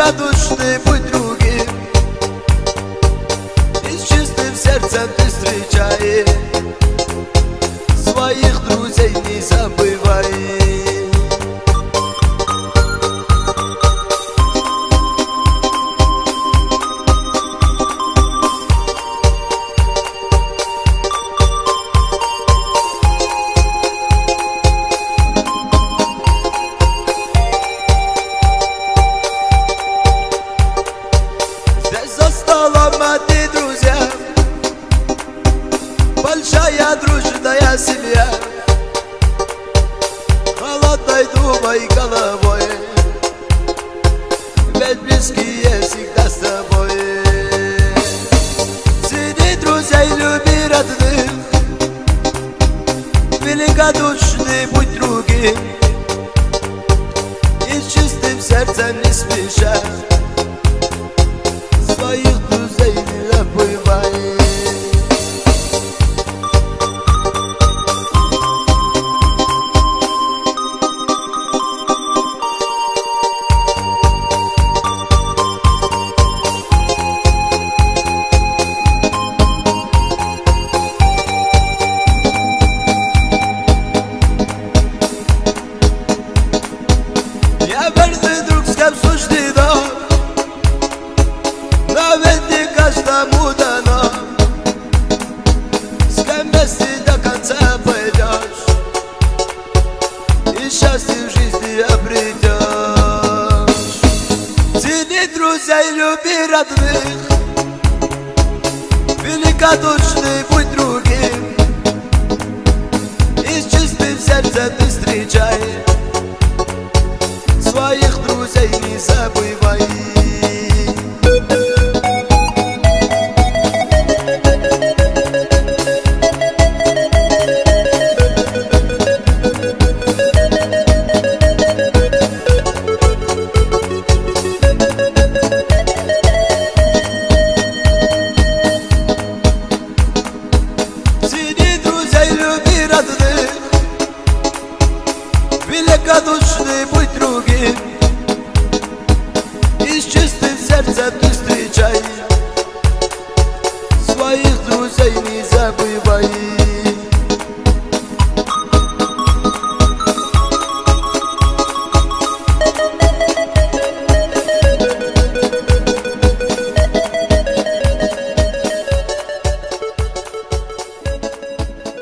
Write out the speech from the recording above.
Велика душ не будь другим, и с чистым сердцем ты встречай, своих друзей не забывай. Большая дружная семья, холодной думай головой, ведь близкие всегда с тобой. Цени друзей, люби родных, великодушный будь другим, и с чистым сердцем не спеша своих друзей не забывай. Верный друг, с кем суждено, но ведь не каждому дано, с кем вместе до конца пойдешь и счастье в жизни обретешь. Цени друзей, люби родных, великодушный будь другим, и с чистым сердцем ты встречай, своих друзей не забывай. Цени друзей, люби родных, великодушный будь другим,